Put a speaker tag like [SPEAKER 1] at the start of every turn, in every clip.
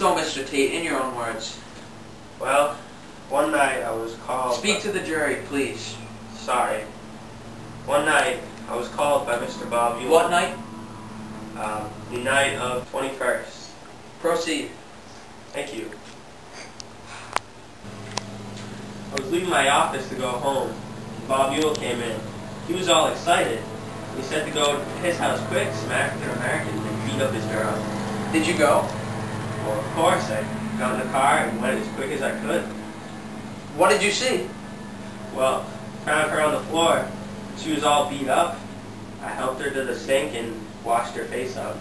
[SPEAKER 1] So, Mr. Tate, in your own words.
[SPEAKER 2] Well, one night I was called...
[SPEAKER 1] Speak to the jury, please.
[SPEAKER 2] Sorry. One night I was called by Mr. Bob Ewell.
[SPEAKER 1] What night?
[SPEAKER 2] The night of 21st.
[SPEAKER 1] Proceed.
[SPEAKER 2] Thank you. I was leaving my office to go home. Bob Ewell came in. He was all excited. He said to go to his house quick, some African-Americans, and beat up his girl.
[SPEAKER 1] Did you go?
[SPEAKER 2] Well, of course. I got in the car and went as quick as I could.
[SPEAKER 1] What did you see?
[SPEAKER 2] Well, found her on the floor. She was all beat up. I helped her to the sink and washed her face up.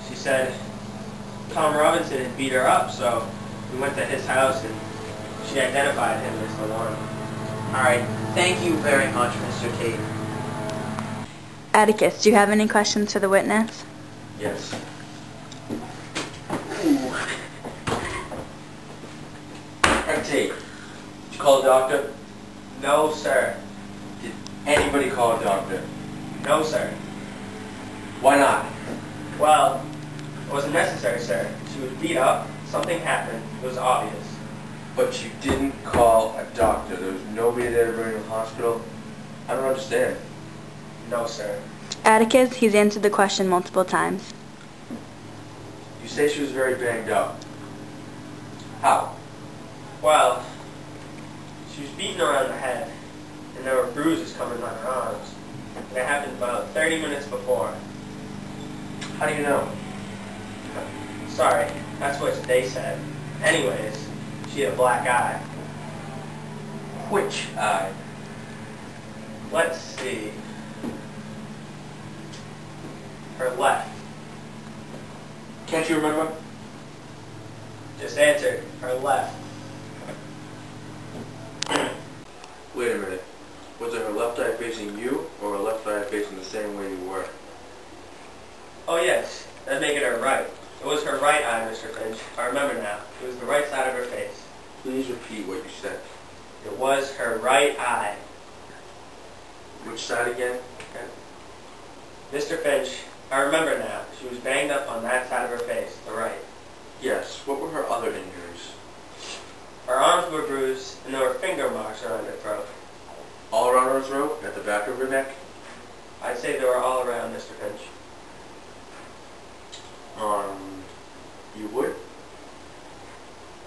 [SPEAKER 2] She said Tom Robinson had beat her up, so we went to his house and she identified him as the one.
[SPEAKER 1] All right. Thank you very much, Mr. Tate.
[SPEAKER 3] Atticus, do you have any questions for the witness?
[SPEAKER 2] Yes.
[SPEAKER 4] Tate, did you call a doctor?
[SPEAKER 2] No, sir.
[SPEAKER 4] Did anybody call a doctor?
[SPEAKER 2] No, sir.
[SPEAKER 4] Why not?
[SPEAKER 2] Well, it wasn't necessary, sir. She was beat up. Something happened. It was obvious.
[SPEAKER 4] But you didn't call a doctor. There was nobody there to bring her to the hospital. I don't understand.
[SPEAKER 2] No, sir.
[SPEAKER 3] Atticus, he's answered the question multiple times.
[SPEAKER 4] You say she was very banged up. How?
[SPEAKER 2] Well, she was beaten around the head, and there were bruises coming on her arms. And it happened about 30 minutes before.
[SPEAKER 4] How do you know?
[SPEAKER 2] Sorry, that's what they said. Anyways, she had a black eye.
[SPEAKER 4] Which eye?
[SPEAKER 2] Let's see. Her left.
[SPEAKER 4] Can't you remember?
[SPEAKER 2] Just answered. Her left.
[SPEAKER 4] Wait a minute. Was it her left eye facing you, or her left eye facing the same way you were?
[SPEAKER 2] Oh yes, that'd make it her right. It was her right eye, Mr. Finch. I remember now. It was the right side of her face.
[SPEAKER 4] Please repeat what you said.
[SPEAKER 2] It was her right eye.
[SPEAKER 4] Which side again?
[SPEAKER 2] Mr. Finch, I remember now. She was banged up on that side of her face, the right.
[SPEAKER 4] Yes. What were her other injuries?
[SPEAKER 2] Her arms were bruised, and there were finger marks around her throat.
[SPEAKER 4] All around her throat? At the back of her neck?
[SPEAKER 2] I'd say they were all around, Mr. Finch.
[SPEAKER 4] You would?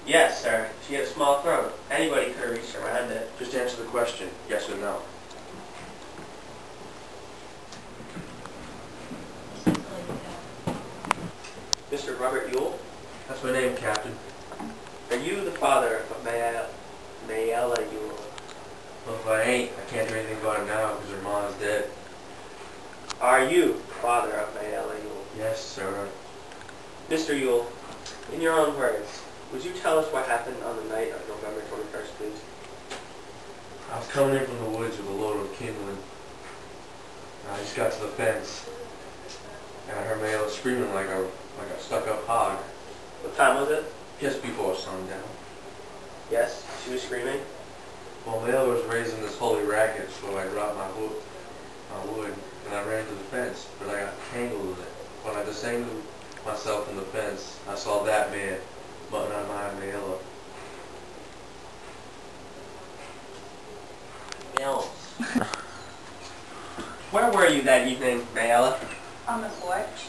[SPEAKER 2] Yes, sir. She had a small throat. Anybody could have reached around it.
[SPEAKER 4] Just answer the question. Yes or no.
[SPEAKER 2] Mr. Robert Ewell?
[SPEAKER 4] That's my name, Captain.
[SPEAKER 2] Are you the father of Mayella Ewell?
[SPEAKER 4] Well, if I ain't, I can't do anything about it now because her mom's dead.
[SPEAKER 2] Are you father of Mayella Ewell?
[SPEAKER 4] Yes, sir.
[SPEAKER 2] Mr. Ewell, in your own words, would you tell us what happened on the night of November 21st, please?
[SPEAKER 4] I was coming in from the woods with a load of kindling. I just got to the fence, and I heard Mayella screaming like a stuck-up hog.
[SPEAKER 2] What time was it?
[SPEAKER 4] Just before sundown.
[SPEAKER 2] Yes, she was screaming.
[SPEAKER 4] Well, Mayella was raising this holy racket, so I dropped my wood, and I ran to the fence, but I got tangled with it. When I disentangled myself from the fence, I saw that man button on my Mayella.
[SPEAKER 2] Mills. Where were you that evening, Mayella?
[SPEAKER 3] On the porch.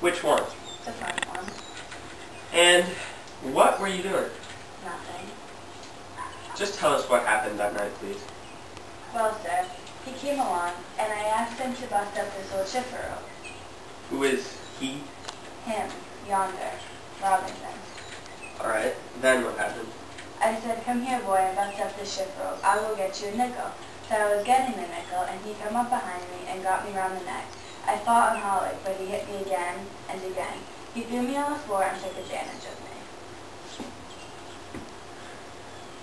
[SPEAKER 2] Which one?
[SPEAKER 3] The front one.
[SPEAKER 2] And what were you doing?
[SPEAKER 3] Nothing.
[SPEAKER 2] Just tell us what happened that night, please.
[SPEAKER 3] Well, sir, he came along, and I asked him to bust up this old shiffer rope.
[SPEAKER 2] Who is he?
[SPEAKER 3] Him, yonder, Robinson.
[SPEAKER 2] Alright, then what happened?
[SPEAKER 3] I said, come here, boy, and bust up this shiffer rope. I will get you a nickel. So I was getting the nickel, and he come up behind me and got me round the neck. I fought and hollered, but he hit me again and again. He threw me on the floor and took advantage of me.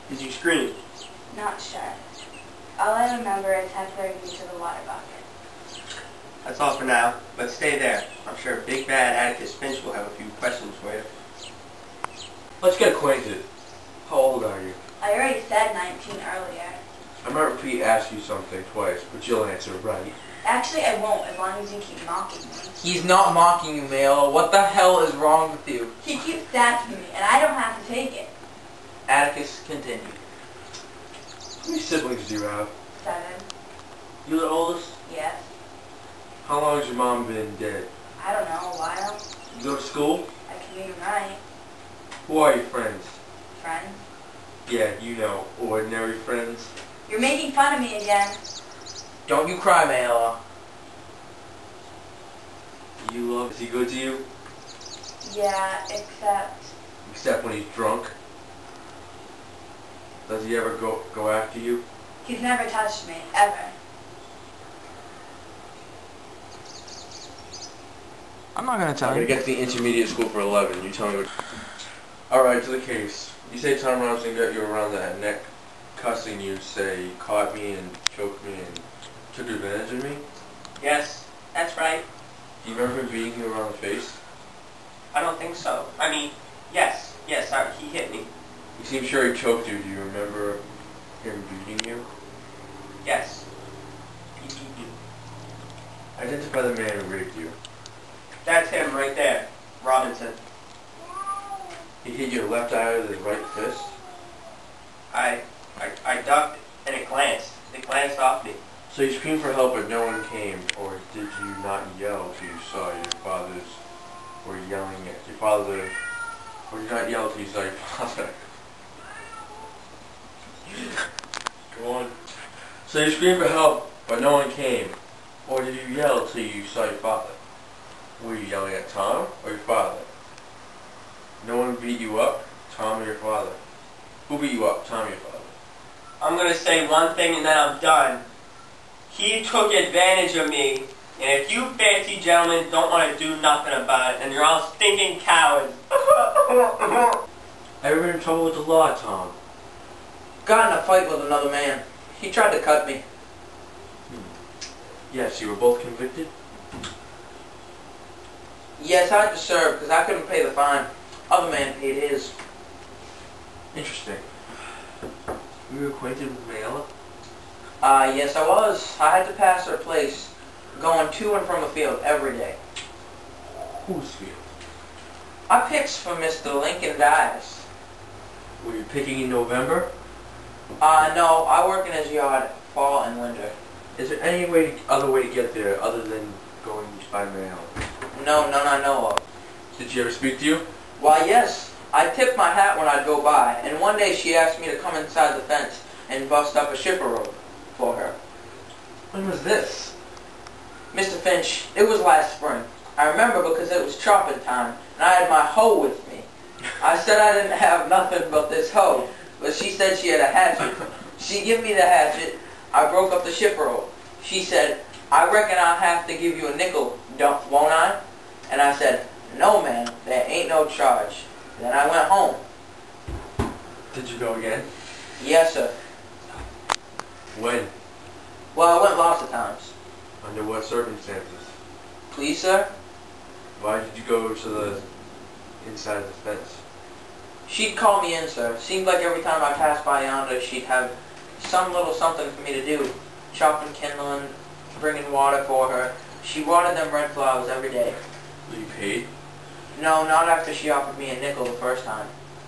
[SPEAKER 2] Did you scream?
[SPEAKER 3] Not sure. All I remember is heckling me to the water bucket.
[SPEAKER 2] That's all for now, but stay there. I'm sure Big Bad Atticus Finch will have a few questions for you.
[SPEAKER 4] Let's get acquainted. How old are you?
[SPEAKER 3] I already said 19 earlier.
[SPEAKER 4] I might repeat ask you something twice, but you'll answer right.
[SPEAKER 3] Actually, I won't, as long as you keep mocking me.
[SPEAKER 1] He's not mocking you, Mayla. What the hell is wrong with you?
[SPEAKER 3] He keeps attacking me, and I don't have to take it.
[SPEAKER 1] Atticus, continue.
[SPEAKER 4] How many siblings do you have?
[SPEAKER 3] 7.
[SPEAKER 2] You the oldest?
[SPEAKER 3] Yes.
[SPEAKER 4] How long has your mom been dead?
[SPEAKER 3] I don't know, a while.
[SPEAKER 4] You go to school?
[SPEAKER 3] I can read and write.
[SPEAKER 4] Who are your friends?
[SPEAKER 3] Friends.
[SPEAKER 4] Yeah, you know, ordinary friends.
[SPEAKER 3] You're making fun of me again.
[SPEAKER 1] Don't you cry, Mayla.
[SPEAKER 4] You love, is he good to you?
[SPEAKER 3] Yeah,
[SPEAKER 4] Except when he's drunk? Does he ever go after you?
[SPEAKER 3] he's never touched me, ever.
[SPEAKER 1] I'm not gonna tell
[SPEAKER 4] I'm gonna
[SPEAKER 1] you.
[SPEAKER 4] get to the intermediate school for 11. You tell me what... Alright, to the case. You say Tom Robinson got you around the neck, cussing you, say he caught me and choked me and took advantage of me?
[SPEAKER 2] Yes, that's right.
[SPEAKER 4] Do you remember him beating you around the face?
[SPEAKER 2] I don't think so. I mean, yes, he hit me.
[SPEAKER 4] You seem sure he choked you. Do you remember him beating you?
[SPEAKER 2] Yes. He beat me.
[SPEAKER 4] Identify the man who raped you.
[SPEAKER 2] That's him right there, Robinson.
[SPEAKER 4] He hit your left eye with his right fist?
[SPEAKER 2] I ducked and it glanced. It glanced off me.
[SPEAKER 4] So you screamed for help but no one came, or did you not yell till you saw your fathers were yelling at your father, or did you not yell till you saw your father? Go on. So you screamed for help but no one came, or did you yell till you saw your father? Were you yelling at Tom or your father? No one beat you up, Tom or your father? Who beat you up, Tom or your father?
[SPEAKER 2] I'm going to say one thing and then I'm done. He took advantage of me, and if you fancy gentlemen don't want to do nothing about it, then you're all stinking cowards.
[SPEAKER 4] Ever been in trouble with the law, Tom?
[SPEAKER 1] Got in a fight with another man. He tried to cut me.
[SPEAKER 4] Yes, you were both convicted?
[SPEAKER 1] Yes, I had to serve because I couldn't pay the fine. Other man paid his.
[SPEAKER 4] Interesting. You were acquainted with Mayla?
[SPEAKER 1] Yes I was. I had to pass her place, going to and from the field every day.
[SPEAKER 4] Whose field?
[SPEAKER 1] I picks for Mr. Lincoln Dyes.
[SPEAKER 4] Were you picking in November?
[SPEAKER 1] No, I work in his yard, fall and winter.
[SPEAKER 4] Is there any other way to get there other than going by mail?
[SPEAKER 1] No, none I know of.
[SPEAKER 4] Did she ever speak to you?
[SPEAKER 1] Why, yes. I tipped my hat when I'd go by, and one day she asked me to come inside the fence and bust up a shipper rope for her.
[SPEAKER 4] When was this?
[SPEAKER 1] Mr. Finch, it was last spring. I remember because it was chopping time, and I had my hoe with me. I said I didn't have nothing but this hoe, but she said she had a hatchet. She gave me the hatchet. I broke up the shipper rope. She said, I reckon I'll have to give you a nickel, won't I? And I said, no, ma'am, there ain't no charge. Then I went home.
[SPEAKER 4] Did you go again?
[SPEAKER 1] Yes, sir.
[SPEAKER 4] When?
[SPEAKER 1] Well, I went lots of times.
[SPEAKER 4] Under what circumstances?
[SPEAKER 1] Please, sir?
[SPEAKER 4] Why did you go to the inside of the fence?
[SPEAKER 1] She'd call me in, sir. Seemed like every time I passed by yonder, she'd have some little something for me to do. Chopping kindling, bringing water for her. She watered them red flowers every day.
[SPEAKER 4] Were you paid?
[SPEAKER 1] No, not after she offered me a nickel the first time.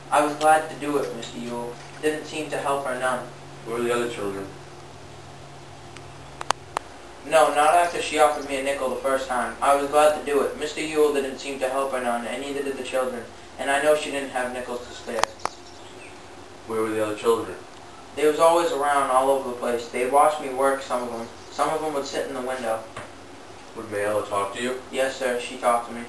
[SPEAKER 1] I was glad to do it, Mr. Yule. Didn't seem to help her none.
[SPEAKER 4] Where were the other children?
[SPEAKER 1] No, not after she offered me a nickel the first time. I was glad to do it. Mr. Yule didn't seem to help her none, and neither did the children. And I know she didn't have nickels to spare.
[SPEAKER 4] Where were the other children?
[SPEAKER 1] They was always around all over the place. They'd watch me work, some of them. Some of them would sit in the window.
[SPEAKER 4] Would Mayla talk to you?
[SPEAKER 1] Yes, sir, she talked to me.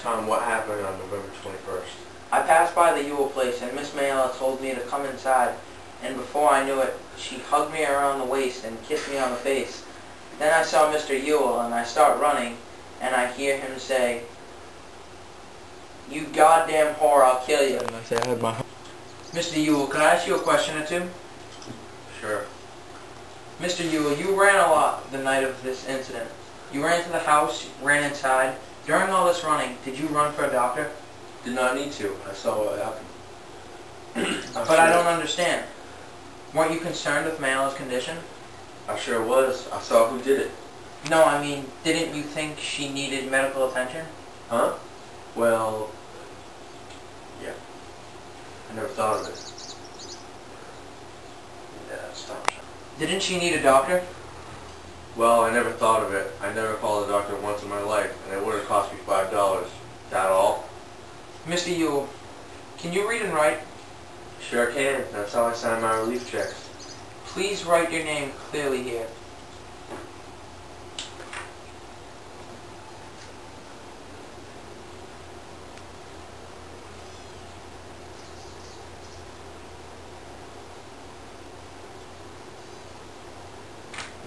[SPEAKER 4] Tom, what happened on November 21st?
[SPEAKER 1] I passed by the Yule place, and Miss Mayla told me to come inside. And before I knew it, she hugged me around the waist and kissed me on the face. Then I saw Mr. Yule, and I start running, and I hear him say, "You goddamn whore, I'll kill you." And I say, I had my... Mr. Yule, can I ask you a question or two?
[SPEAKER 4] Sure.
[SPEAKER 1] Mr. Yule, you ran a lot the night of this incident. You ran to the house, ran inside. During all this running, did you run for a doctor?
[SPEAKER 4] Did not need to. I saw what happened.
[SPEAKER 1] But I don't understand. Weren't you concerned with Mayla's condition?
[SPEAKER 4] I sure was. I saw who did it.
[SPEAKER 1] No, I mean, didn't you think she needed medical attention?
[SPEAKER 4] Huh? Well, yeah. I never thought of it. Yeah, stop.
[SPEAKER 1] Didn't she need a doctor?
[SPEAKER 4] Well, I never thought of it. I never called a doctor once in my life, and it would have cost me $5. That all?
[SPEAKER 1] Mr. Yule, can you read and write?
[SPEAKER 4] Sure can. That's how I sign my relief checks.
[SPEAKER 1] Please write your name clearly here.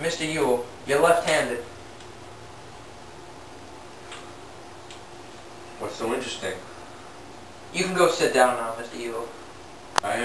[SPEAKER 1] Mr. Yule, you're left-handed.
[SPEAKER 4] What's so interesting?
[SPEAKER 1] You can go sit down now, Mr. Yule.
[SPEAKER 4] I am